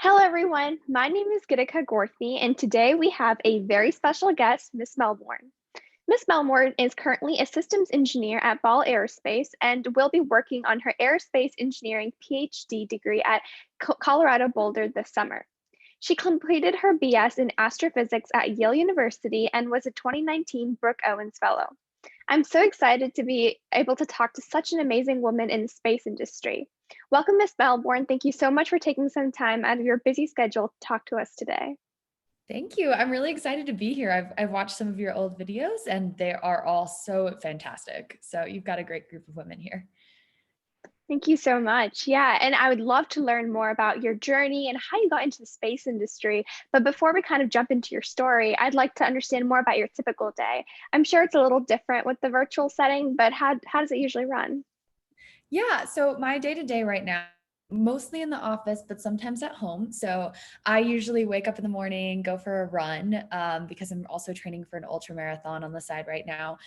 Hello, everyone. My name is Gitika Gorthy, and today we have a very special guest, Miss Melbourne. Miss Melbourne is currently a systems engineer at Ball Aerospace and will be working on her aerospace engineering Ph.D. degree at Colorado Boulder this summer. She completed her BS in Astrophysics at Yale University and was a 2019 Brooke Owens Fellow. I'm so excited to be able to talk to such an amazing woman in the space industry. Welcome, Miss Melbourne. Thank you so much for taking some time out of your busy schedule to talk to us today. Thank you. I'm really excited to be here. I've watched some of your old videos and they are all so fantastic. So you've got a great group of women here. Thank you so much. Yeah, and I would love to learn more about your journey and how you got into the space industry. But before we kind of jump into your story, I'd like to understand more about your typical day. I'm sure it's a little different with the virtual setting, but how does it usually run? Yeah, so my day-to-day right now, mostly in the office, but sometimes at home. So I usually wake up in the morning, go for a run, because I'm also training for an ultra marathon on the side right now.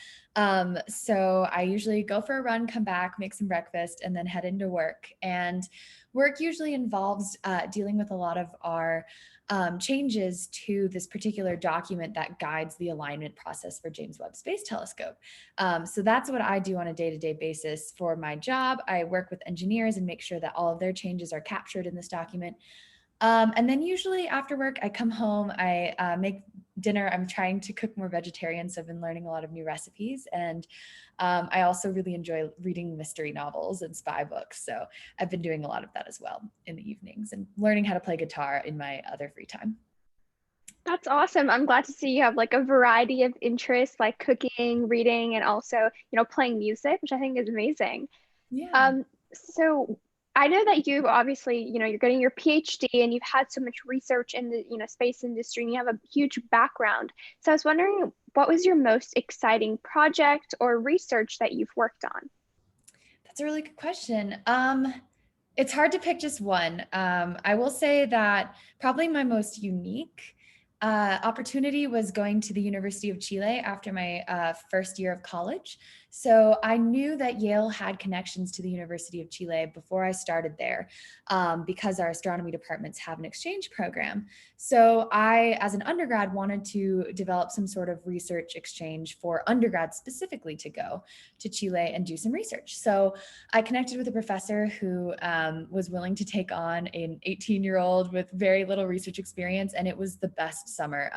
So I usually go for a run, come back, make some breakfast, and then head into work. And work usually involves dealing with a lot of our changes to this particular document that guides the alignment process for James Webb Space Telescope. So that's what I do on a day-to-day basis for my job. I work with engineers and make sure that all of their changes are captured in this document. And then usually after work, I come home, I make dinner. I'm trying to cook more vegetarian, so I've been learning a lot of new recipes. And I also really enjoy reading mystery novels and spy books. So I've been doing a lot of that as well in the evenings and learning how to play guitar in my other free time. That's awesome. I'm glad to see you have like a variety of interests like cooking, reading, and also, playing music, which I think is amazing. Yeah. So I know that you've obviously, you're getting your PhD and you've had so much research in the, space industry and you have a huge background. So I was wondering, what was your most exciting project or research that you've worked on? That's a really good question. It's hard to pick just one. I will say that probably my most unique opportunity was going to the University of Chile after my first year of college. So I knew that Yale had connections to the University of Chile before I started there, because our astronomy departments have an exchange program. So I, as an undergrad, wanted to develop some sort of research exchange for undergrads specifically to go to Chile and do some research. So I connected with a professor who was willing to take on an 18-year-old with very little research experience, and it was the best summer.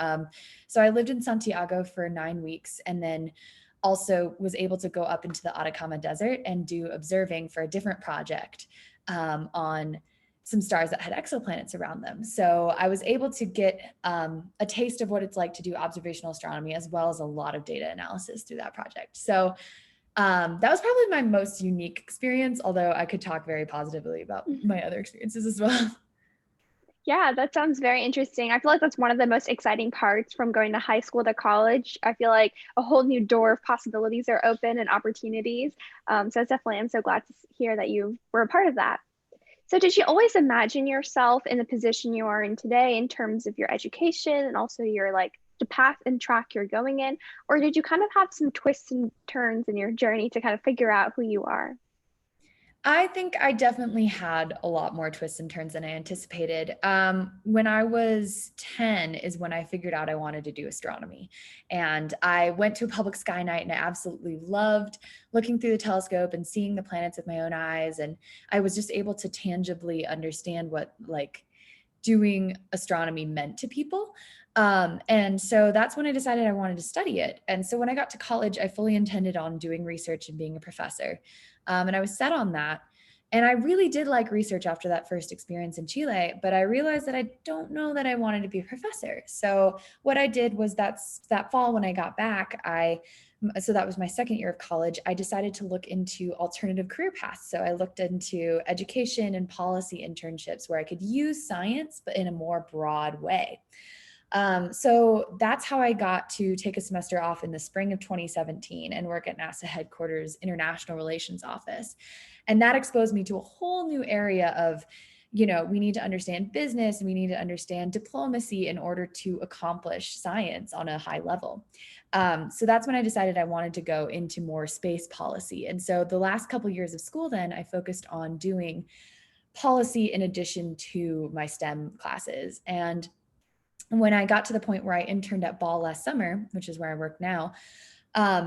So I lived in Santiago for 9 weeks and then also was able to go up into the Atacama Desert and do observing for a different project on some stars that had exoplanets around them. So I was able to get a taste of what it's like to do observational astronomy, as well as a lot of data analysis through that project. So that was probably my most unique experience, although I could talk very positively about my other experiences as well. Yeah, that sounds very interesting. I feel like that's one of the most exciting parts from going to high school to college. I feel like a whole new door of possibilities are open and opportunities. So it's definitely, I'm so glad to hear that you were a part of that. So did you always imagine yourself in the position you are in today in terms of your education and also your like the path and track you're going in? Or did you kind of have some twists and turns in your journey to kind of figure out who you are? I think I definitely had a lot more twists and turns than I anticipated. When I was 10 is when I figured out I wanted to do astronomy. And I went to a public sky night and I absolutely loved looking through the telescope and seeing the planets with my own eyes. And I was just able to tangibly understand what like doing astronomy meant to people. And so that's when I decided I wanted to study it. And so when I got to college, I fully intended on doing research and being a professor. And I was set on that. And I really did like research after that first experience in Chile, but I realized that I don't know that I wanted to be a professor. So what I did was that fall when I got back, so that was my second year of college, I decided to look into alternative career paths. So I looked into education and policy internships where I could use science, but in a more broad way. So that's how I got to take a semester off in the spring of 2017 and work at NASA headquarters International Relations Office. And that exposed me to a whole new area of, we need to understand business and we need to understand diplomacy in order to accomplish science on a high level. So that's when I decided I wanted to go into more space policy. And so the last couple of years of school, then I focused on doing policy in addition to my STEM classes. And when I got to the point where I interned at Ball last summer, which is where I work now,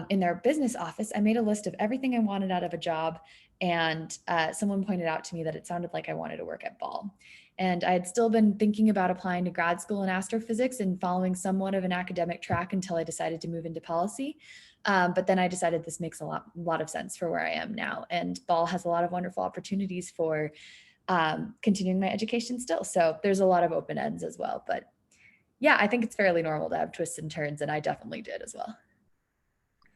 in their business office, I made a list of everything I wanted out of a job. And someone pointed out to me that it sounded like I wanted to work at Ball. And I had still been thinking about applying to grad school in astrophysics and following somewhat of an academic track until I decided to move into policy. But then I decided this makes a lot of sense for where I am now. And Ball has a lot of wonderful opportunities for continuing my education still. So there's a lot of open ends as well. But yeah, I think it's fairly normal to have twists and turns, and I definitely did as well.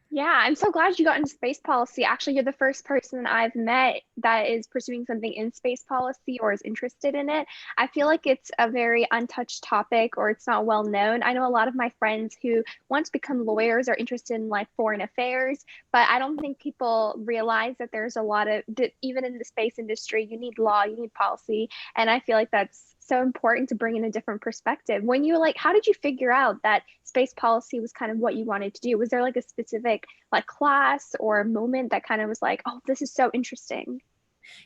Yeah, I'm so glad you got into space policy. Actually, you're the first person I've met that is pursuing something in space policy or is interested in it. I feel like it's a very untouched topic or it's not well known. I know a lot of my friends who want to become lawyers are interested in like foreign affairs, but I don't think people realize that there's a lot of, even in the space industry, you need law, you need policy. And I feel like that's so important to bring in a different perspective. When you like, how did you figure out that space policy was kind of what you wanted to do? Was there like a specific like class or moment that kind of was like, oh, this is so interesting?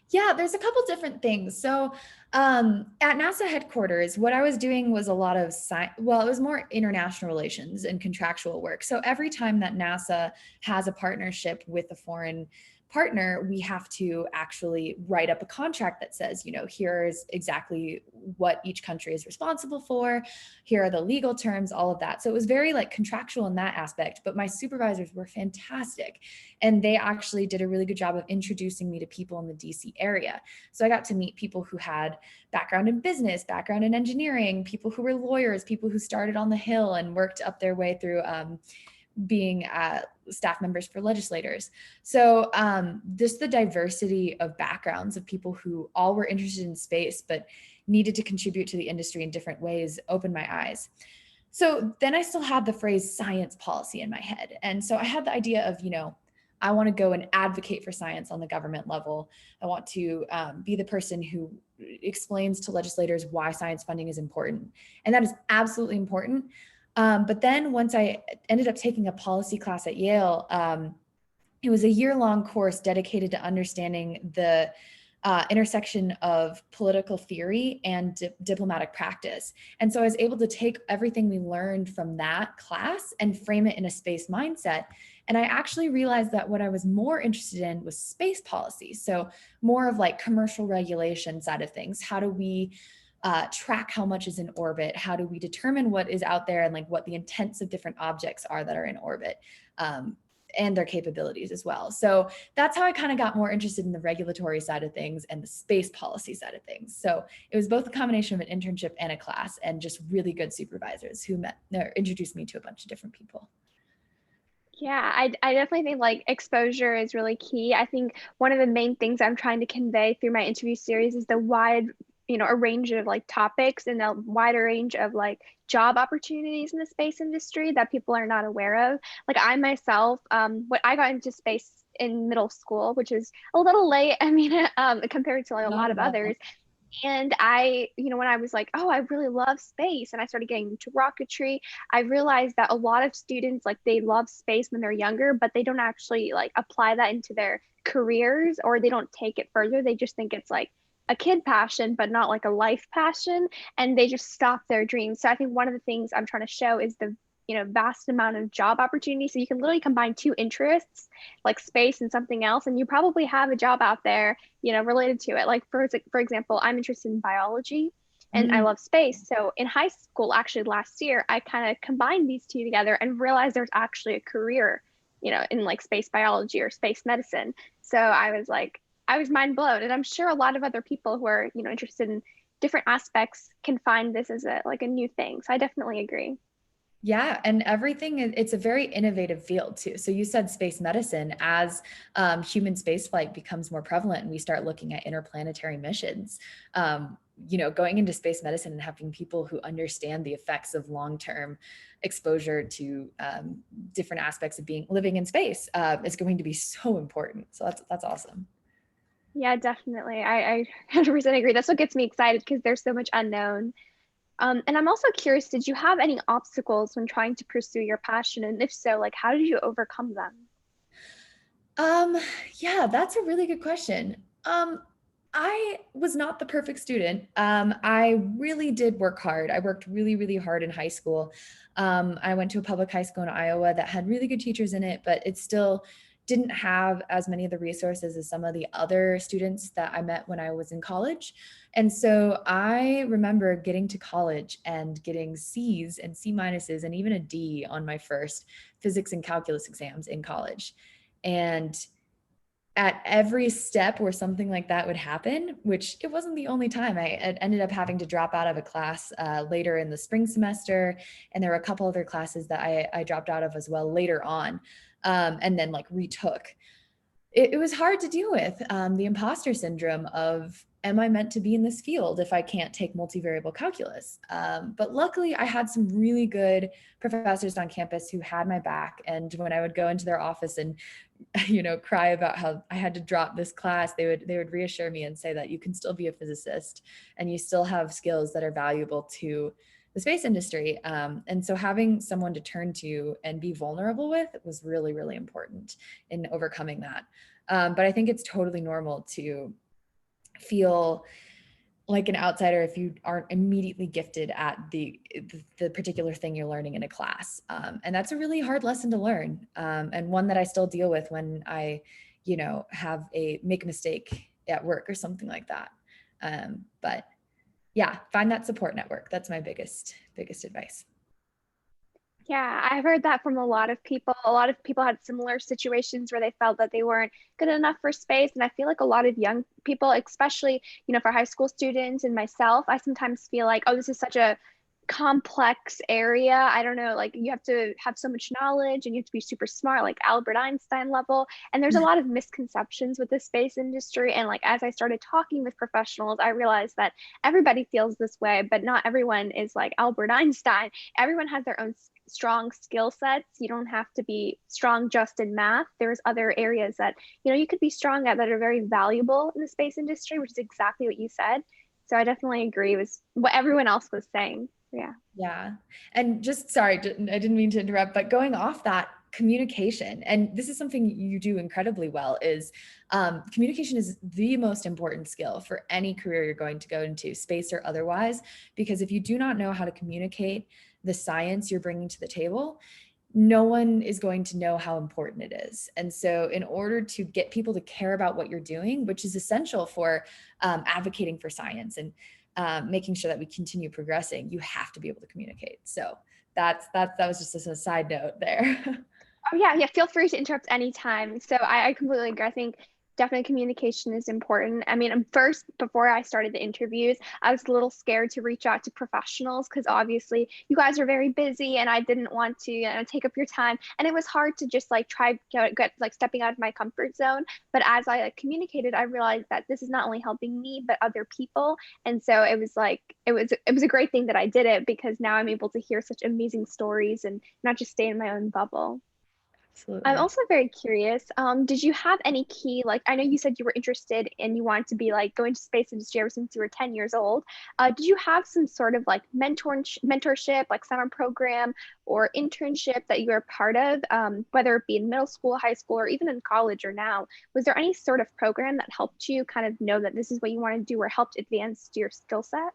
Yeah, there's a couple different things. So at NASA headquarters, what I was doing was a lot of well, it was more international relations and contractual work. So every time that NASA has a partnership with a foreign partner, we have to actually write up a contract that says, here's exactly what each country is responsible for. Here are the legal terms, all of that. So it was very like contractual in that aspect, but my supervisors were fantastic. And they actually did a really good job of introducing me to people in the DC area. So I got to meet people who had background in business, background in engineering, people who were lawyers, people who started on the Hill and worked up their way through being staff members for legislators. So just the diversity of backgrounds of people who all were interested in space, but needed to contribute to the industry in different ways opened my eyes. So then I still had the phrase science policy in my head. And so I had the idea of, I want to go and advocate for science on the government level. I want to be the person who explains to legislators why science funding is important. And that is absolutely important. But then once I ended up taking a policy class at Yale, it was a year-long course dedicated to understanding the intersection of political theory and diplomatic practice. And so I was able to take everything we learned from that class and frame it in a space mindset. And I actually realized that what I was more interested in was space policy. So more of like commercial regulation side of things. How do we track how much is in orbit? How do we determine what is out there and like what the intents of different objects are that are in orbit? And their capabilities as well. So that's how I kind of got more interested in the regulatory side of things and the space policy side of things. So it was both a combination of an internship and a class and just really good supervisors who introduced me to a bunch of different people. Yeah, I definitely think like exposure is really key. I think one of the main things I'm trying to convey through my interview series is the wide, a range of like topics and a wider range of like job opportunities in the space industry that people are not aware of. Like I myself, what I got into space in middle school, which is a little late. I mean, compared to like a Not lot at of all. others. And I, when I was like, oh, I really love space and I started getting into rocketry, I realized that a lot of students, like they love space when they're younger, but they don't actually like apply that into their careers or they don't take it further. They just think it's like a kid passion, but not like a life passion. And they just stop their dreams. So I think one of the things I'm trying to show is the vast amount of job opportunities. So you can literally combine two interests like space and something else, and you probably have a job out there, related to it. Like for example, I'm interested in biology and I Mm. love space. So in high school, actually last year, I kind of combined these two together and realized there's actually a career, in like space biology or space medicine. So I was mind blown. And I'm sure a lot of other people who are, interested in different aspects can find this as a new thing. So I definitely agree. Yeah, and everything, it's a very innovative field too. So you said space medicine, as human spaceflight becomes more prevalent and we start looking at interplanetary missions, going into space medicine and having people who understand the effects of long-term exposure to different aspects of living in space is going to be so important. So that's awesome. Yeah, definitely. I 100% agree. That's what gets me excited because there's so much unknown. And I'm also curious, did you have any obstacles when trying to pursue your passion? And if so, like, how did you overcome them? Um, yeah, that's a really good question. I was not the perfect student. I really did work hard. I worked really, really hard in high school. I went to a public high school in Iowa that had really good teachers in it, but it still didn't have as many of the resources as some of the other students that I met when I was in college. And so I remember getting to college and getting C's and C minuses and even a D on my first physics and calculus exams in college. And at every step where something like that would happen, which it wasn't the only time, I ended up having to drop out of a class later in the spring semester. And there were a couple other classes that I dropped out of as well later on, and then like retook. It was hard to deal with, the imposter syndrome of, am I meant to be in this field if I can't take multivariable calculus? But luckily, I had some really good professors on campus who had my back. And when I would go into their office and cry about how I had to drop this class, they would reassure me and say that you can still be a physicist and you still have skills that are valuable to the space industry. And so having someone to turn to and be vulnerable with was really, really important in overcoming that. But I think it's totally normal to feel like an outsider if you aren't immediately gifted at the particular thing you're learning in a class. And that's a really hard lesson to learn, and one that I still deal with when I have make a mistake at work or something like that. But yeah, find that support network. That's my biggest advice. Yeah, I've heard that from a lot of people. A lot of people had similar situations where they felt that they weren't good enough for space. And I feel like a lot of young people, especially, for high school students and myself, I sometimes feel like, oh, this is such a complex area. I don't know, like you have to have so much knowledge and you have to be super smart, like Albert Einstein level. And there's a lot of misconceptions with the space industry. And like as I started talking with professionals, I realized that everybody feels this way, but not everyone is like Albert Einstein. Everyone has their own strong skill sets. You don't have to be strong just in math. There's other areas that you could be strong at that are very valuable in the space industry, which is exactly what you said. So I definitely agree with what everyone else was saying. Yeah. Yeah. And just sorry, I didn't mean to interrupt, but going off that, communication, and this is something you do incredibly well, is communication is the most important skill for any career you're going to go into, space or otherwise, because if you do not know how to communicate the science you're bringing to the table, no one is going to know how important it is. And so in order to get people to care about what you're doing, which is essential for advocating for science and making sure that we continue progressing, you have to be able to communicate. So that was just as a side note there. Oh, yeah, yeah. Feel free to interrupt anytime. So I completely agree. I think definitely communication is important. I mean, first, before I started the interviews, I was a little scared to reach out to professionals because obviously you guys are very busy and I didn't want to take up your time. And it was hard to just like try get like stepping out of my comfort zone. But as I like communicated, I realized that this is not only helping me, but other people. And so it was like, it was a great thing that I did it because now I'm able to hear such amazing stories and not just stay in my own bubble. I'm Absolutely. also very curious. Did you have any key, like, I know you said you were interested and you wanted to be like going to space industry ever since you were 10 years old. Did you have some sort of like mentorship, like summer program or internship that you were a part of, whether it be in middle school, high school, or even in college or now? Was there any sort of program that helped you kind of know that this is what you want to do or helped advance your skill set?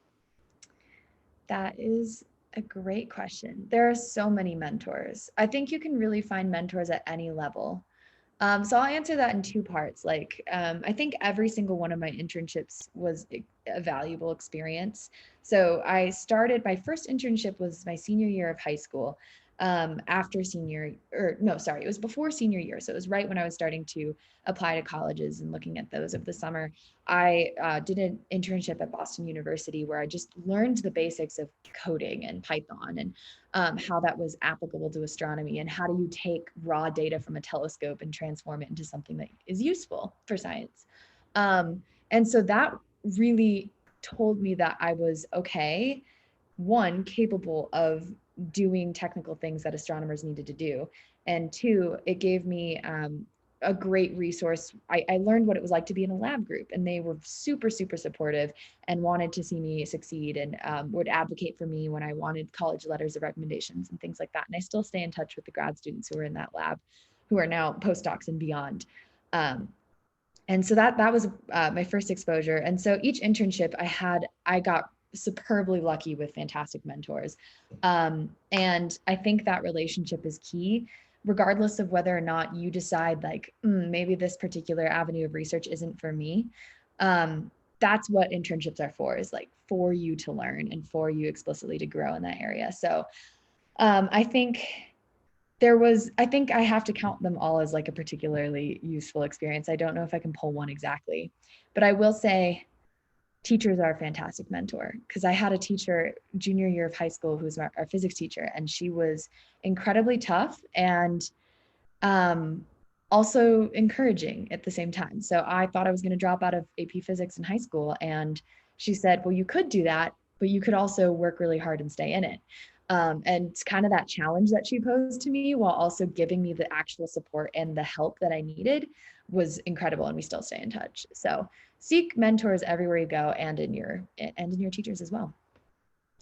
That is a great question. There are so many mentors. I think you can really find mentors at any level. So I'll answer that in two parts. I think every single one of my internships was a valuable experience. So my first internship was my senior year of high school. After senior, or no, sorry, it was before senior year. So it was right when I was starting to apply to colleges and looking at those over the summer. I did an internship at Boston University where I just learned the basics of coding and Python and how that was applicable to astronomy and how do you take raw data from a telescope and transform it into something that is useful for science. And so that really told me that I was okay, one, capable of doing technical things that astronomers needed to do. And two, it gave me a great resource. I learned what it was like to be in a lab group, and they were super, super supportive and wanted to see me succeed and would advocate for me when I wanted college letters of recommendations and things like that. And I still stay in touch with the grad students who were in that lab, who are now postdocs and beyond. Um, And so that was my first exposure. And so each internship I got superbly lucky with fantastic mentors. And I think that relationship is key, regardless of whether or not you decide like, maybe this particular avenue of research isn't for me. That's what internships are for, is like for you to learn and for you explicitly to grow in that area. So I think I have to count them all as like a particularly useful experience. I don't know if I can pull one exactly, but I will say teachers are a fantastic mentor, because I had a teacher junior year of high school who was our physics teacher, and she was incredibly tough and also encouraging at the same time. So I thought I was going to drop out of AP physics in high school, and she said, well, you could do that, but you could also work really hard and stay in it. And it's kind of that challenge that she posed to me, while also giving me the actual support and the help that I needed, was incredible. And we still stay in touch. So seek mentors everywhere you go, and in your teachers as well.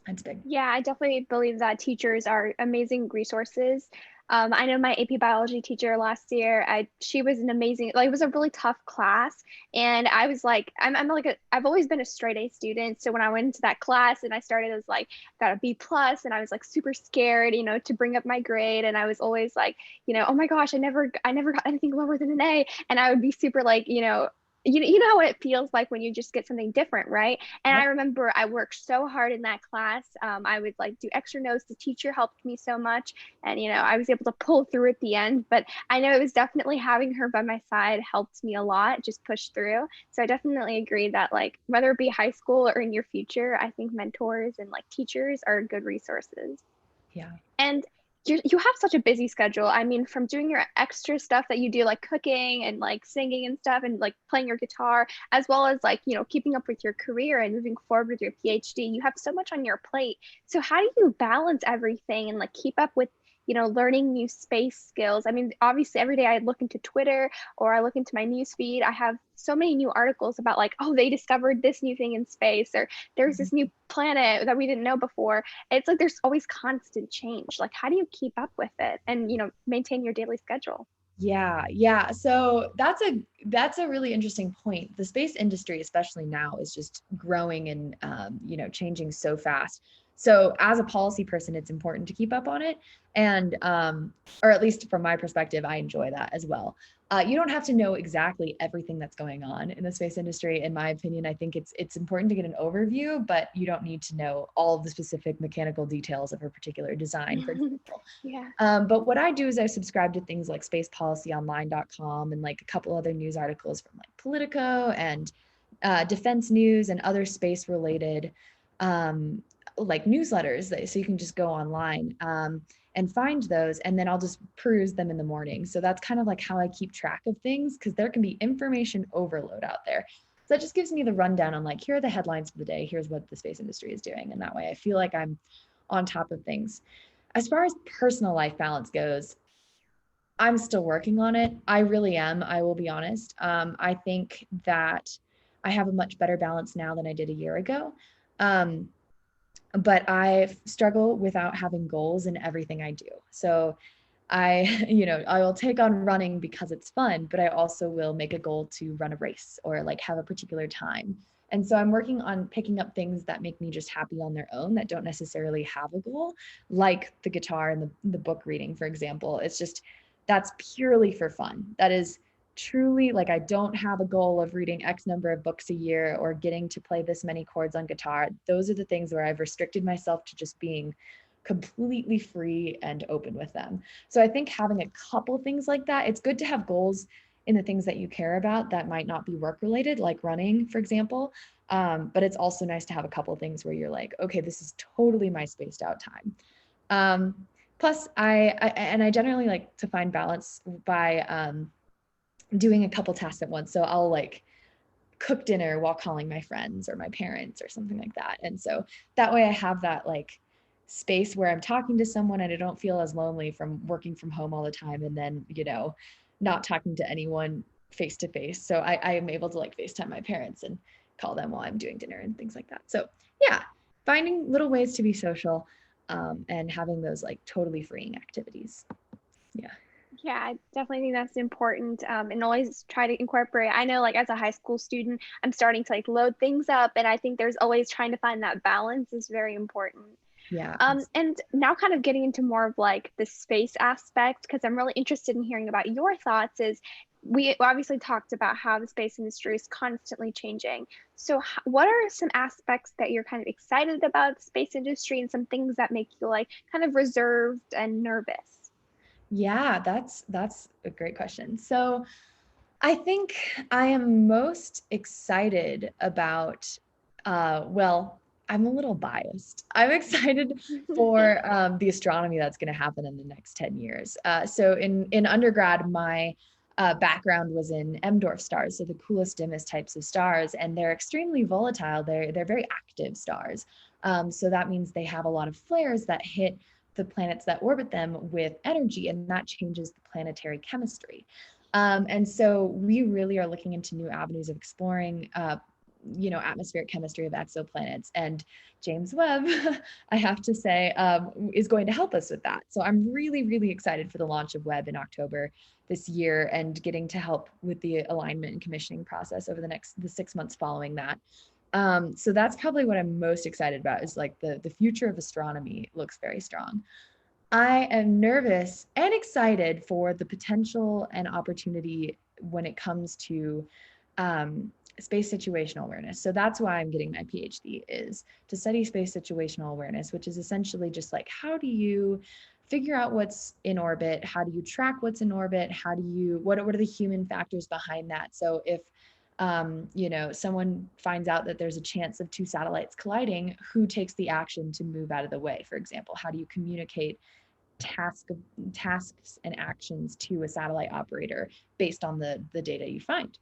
That's big. Yeah, I definitely believe that teachers are amazing resources. I know my AP biology teacher last year, she was an amazing, like, it was a really tough class. And I was like, I'm like, I've always been a straight A student. So when I went into that class and I started as like, got a B plus, and I was like super scared, to bring up my grade. And I was always like, oh my gosh, I never got anything lower than an A. And I would be super like, you know what it feels like when you just get something different, right? And I Yep. remember I worked so hard in that class. I would like do extra notes. The teacher helped me so much, and I was able to pull through at the end. But I know it was definitely having her by my side helped me a lot, just push through. So I definitely agree that, like, whether it be high school or in your future, I think mentors and like teachers are good resources. Yeah. And you have such a busy schedule. I mean, from doing your extra stuff that you do, like cooking and like singing and stuff, and like playing your guitar, as well as like, keeping up with your career and moving forward with your PhD, you have so much on your plate. So how do you balance everything and like keep up with, learning new space skills? I mean, obviously every day I look into Twitter or I look into my news feed, I have so many new articles about like, oh, they discovered this new thing in space, or there's this new planet that we didn't know before. It's like there's always constant change. Like, how do you keep up with it and, maintain your daily schedule? Yeah. So that's a really interesting point. The space industry, especially now, is just growing and changing so fast. So as a policy person, it's important to keep up on it, and or at least from my perspective, I enjoy that as well. You don't have to know exactly everything that's going on in the space industry. In my opinion, I think it's important to get an overview, but you don't need to know all of the specific mechanical details of a particular design, for example. Yeah. But what I do is I subscribe to things like spacepolicyonline.com and like a couple other news articles from like Politico and Defense News and other space related like newsletters. So you can just go online and find those, and then I'll just peruse them in the morning. So that's kind of like how I keep track of things, because there can be information overload out there. So that just gives me the rundown on like, here are the headlines for the day. Here's what the space industry is doing. And that way I feel like I'm on top of things. As far as personal life balance goes, I'm still working on it. I really am. I will be honest. I think that I have a much better balance now than I did a year ago. But I struggle without having goals in everything I do. So I will take on running because it's fun, but I also will make a goal to run a race or like have a particular time. And so I'm working on picking up things that make me just happy on their own, that don't necessarily have a goal, like the guitar and the book reading, for example. It's just, that's purely for fun. That is truly like, I don't have a goal of reading X number of books a year or getting to play this many chords on guitar. Those are the things where I've restricted myself to just being completely free and open with them. So I think having a couple things like that, it's good to have goals in the things that you care about that might not be work related, like running, for example. But it's also nice to have a couple things where you're like, okay, this is totally my spaced out time. Plus, I generally like to find balance by doing a couple tasks at once. So I'll like cook dinner while calling my friends or my parents or something like that. And so that way I have that like space where I'm talking to someone and I don't feel as lonely from working from home all the time and then, not talking to anyone face to face. So I am able to like FaceTime my parents and call them while I'm doing dinner and things like that. So yeah, finding little ways to be social and having those like totally freeing activities. Yeah. Yeah, I definitely think that's important, and always try to incorporate. I know, like as a high school student, I'm starting to like load things up, and I think there's always trying to find that balance is very important. Yeah. And now kind of getting into more of like the space aspect, because I'm really interested in hearing about your thoughts, is we obviously talked about how the space industry is constantly changing. So what are some aspects that you're kind of excited about the space industry and some things that make you like kind of reserved and nervous? Yeah, that's a great question. So I think I am most excited about, well, I'm a little biased. I'm excited for the astronomy that's going to happen in the next 10 years. So in undergrad, my background was in M dwarf stars, so the coolest, dimmest types of stars, and they're extremely volatile. They're very active stars. So that means they have a lot of flares that hit the planets that orbit them with energy, and that changes the planetary chemistry. And so we really are looking into new avenues of exploring, atmospheric chemistry of exoplanets. And James Webb, I have to say, is going to help us with that. So I'm really, really excited for the launch of Webb in October this year and getting to help with the alignment and commissioning process over the 6 months following that. So that's probably what I'm most excited about, is like the future of astronomy looks very strong. I am nervous and excited for the potential and opportunity when it comes to space situational awareness. So that's why I'm getting my PhD, is to study space situational awareness, which is essentially just like, how do you figure out what's in orbit? How do you track what's in orbit? What are the human factors behind that? So if someone finds out that there's a chance of two satellites colliding, who takes the action to move out of the way, for example? How do you communicate tasks and actions to a satellite operator based on the data you find?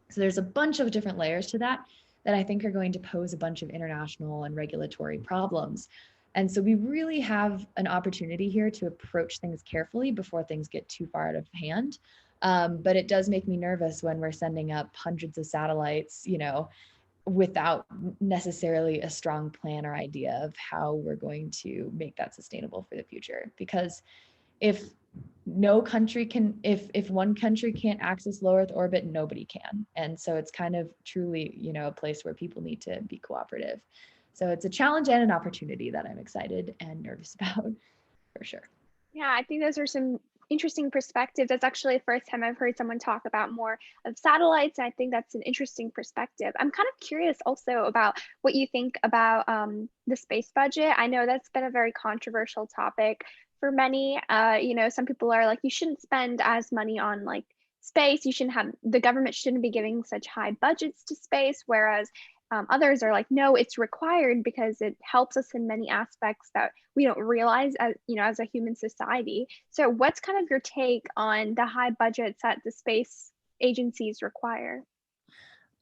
So there's a bunch of different layers to that I think are going to pose a bunch of international and regulatory problems. And so we really have an opportunity here to approach things carefully before things get too far out of hand. But it does make me nervous when we're sending up hundreds of satellites, without necessarily a strong plan or idea of how we're going to make that sustainable for the future. Because if no country can, if one country can't access low Earth orbit, nobody can. And so it's kind of truly, a place where people need to be cooperative. So it's a challenge and an opportunity that I'm excited and nervous about, for sure. Yeah, I think those are some interesting perspectives. That's actually the first time I've heard someone talk about more of satellites. And I think that's an interesting perspective. I'm kind of curious also about what you think about the space budget. I know that's been a very controversial topic for many. Some people are like, you shouldn't spend as money on like space. You shouldn't have, the government shouldn't be giving such high budgets to space. Whereas others are like, no, it's required because it helps us in many aspects that we don't realize as a human society. So what's kind of your take on the high budgets that the space agencies require?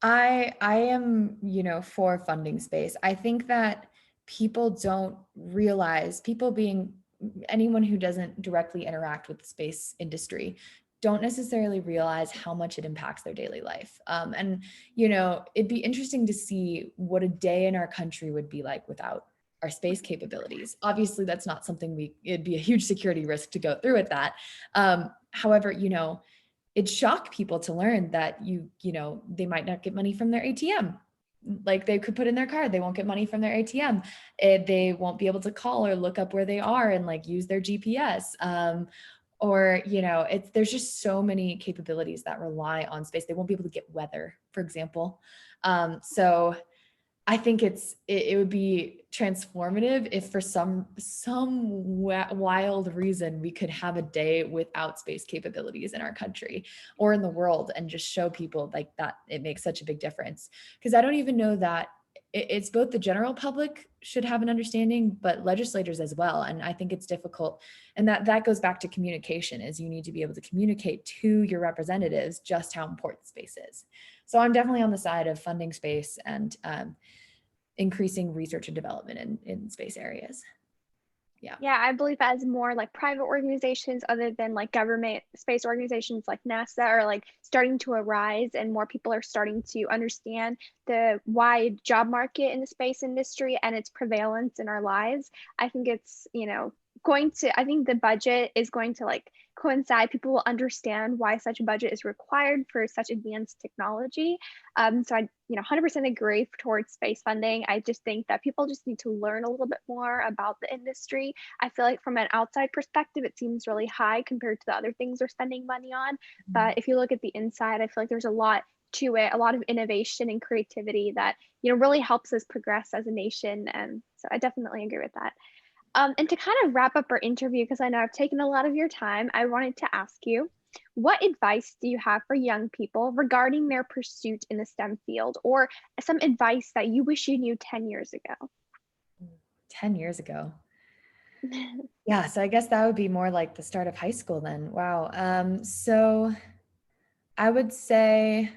I am, for funding space. I think that people don't realize, people being anyone who doesn't directly interact with the space industry, don't necessarily realize how much it impacts their daily life. And, it'd be interesting to see what a day in our country would be like without our space capabilities. Obviously, that's not something it'd be a huge security risk to go through with that. However, it shocked people to learn that they might not get money from their ATM. Like, they could put in their card, they won't get money from their ATM. They won't be able to call or look up where they are and like use their GPS. Or there's just so many capabilities that rely on space. They won't be able to get weather, for example. So I think it would be transformative if for some wild reason we could have a day without space capabilities in our country or in the world, and just show people like that it makes such a big difference. Because I don't even know that it's both the general public should have an understanding, but legislators as well. And I think it's difficult. And that goes back to communication, is you need to be able to communicate to your representatives just how important space is. So I'm definitely on the side of funding space and increasing research and development in space areas. Yeah. Yeah, I believe as more like private organizations other than like government space organizations like NASA are like starting to arise, and more people are starting to understand the wide job market in the space industry and its prevalence in our lives. I think it's, going to, I think the budget is going to like coincide. People will understand why such a budget is required for such advanced technology. So I, 100% agree towards space funding. I just think that people just need to learn a little bit more about the industry. I feel like from an outside perspective, it seems really high compared to the other things they're spending money on. But if you look at the inside, I feel like there's a lot to it, a lot of innovation and creativity that, really helps us progress as a nation. And so I definitely agree with that. And to kind of wrap up our interview, because I know I've taken a lot of your time, I wanted to ask you, what advice do you have for young people regarding their pursuit in the STEM field, or some advice that you wish you knew 10 years ago? 10 years ago. Yeah, so I guess that would be more like the start of high school then. Wow. So I would say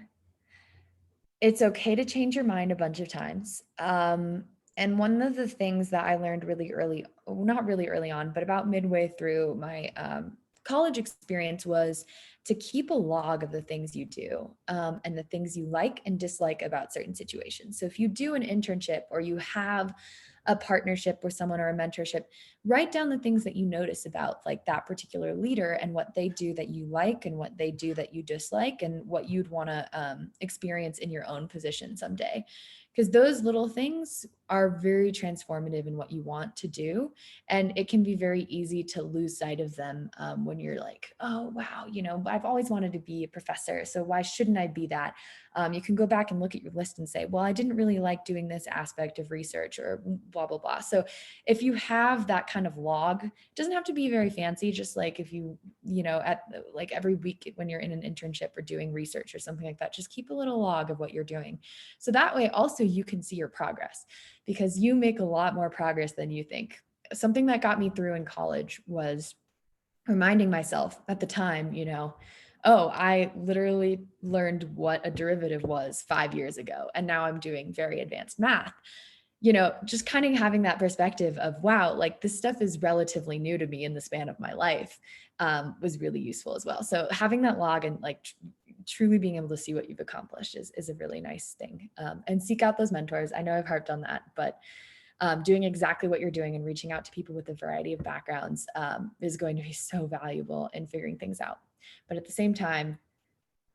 it's okay to change your mind a bunch of times. And one of the things that I learned really early, not really early on, but about midway through my college experience was to keep a log of the things you do and the things you like and dislike about certain situations. So if you do an internship or you have a partnership with someone or a mentorship, write down the things that you notice about like that particular leader and what they do that you like and what they do that you dislike and what you'd want to experience in your own position someday. Because those little things are very transformative in what you want to do. And it can be very easy to lose sight of them when you're like, oh, wow, I've always wanted to be a professor. So why shouldn't I be that? You can go back and look at your list and say, well, I didn't really like doing this aspect of research or blah, blah, blah. So if you have that kind of log, it doesn't have to be very fancy. Just like if at like every week when you're in an internship or doing research or something like that, just keep a little log of what you're doing. So that way also you can see your progress, because you make a lot more progress than you think. Something that got me through in college was reminding myself at the time, oh, I literally learned what a derivative was 5 years ago, and now I'm doing very advanced math. Just kind of having that perspective of, wow, like this stuff is relatively new to me in the span of my life was really useful as well. So having that log and like truly being able to see what you've accomplished is a really nice thing. And seek out those mentors. I know I've harped on that, but doing exactly what you're doing and reaching out to people with a variety of backgrounds is going to be so valuable in figuring things out. But at the same time,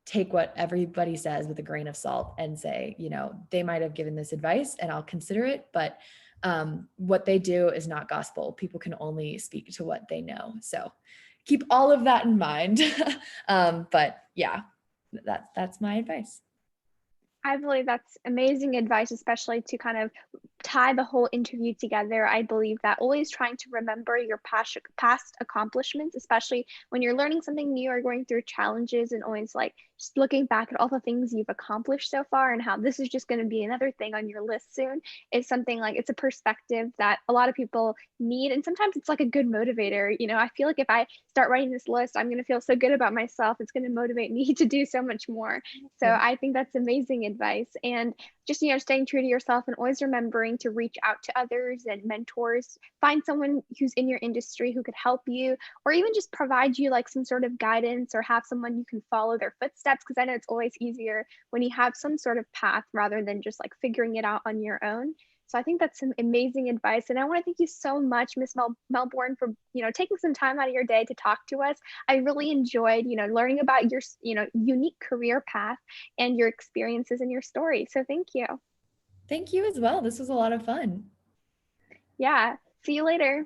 take what everybody says with a grain of salt and say, they might have given this advice and I'll consider it, but what they do is not gospel. People can only speak to what they know. So keep all of that in mind. But yeah, that's my advice. I believe that's amazing advice, especially to kind of tie the whole interview together. I believe that always trying to remember your past accomplishments, especially when you're learning something new or going through challenges, and always like just looking back at all the things you've accomplished so far and how this is just going to be another thing on your list soon, is something like, it's a perspective that a lot of people need. And sometimes it's like a good motivator. I feel like if I start writing this list, I'm going to feel so good about myself. It's going to motivate me to do so much more. So I think that's amazing advice. And just, staying true to yourself and always remembering to reach out to others and mentors. Find someone who's in your industry who could help you, or even just provide you like some sort of guidance, or have someone you can follow their footsteps. Because I know it's always easier when you have some sort of path rather than just like figuring it out on your own. So I think that's some amazing advice. And I want to thank you so much, Miss Melbourne, for, taking some time out of your day to talk to us. I really enjoyed, learning about your, unique career path and your experiences and your story. So thank you. Thank you as well. This was a lot of fun. Yeah. See you later.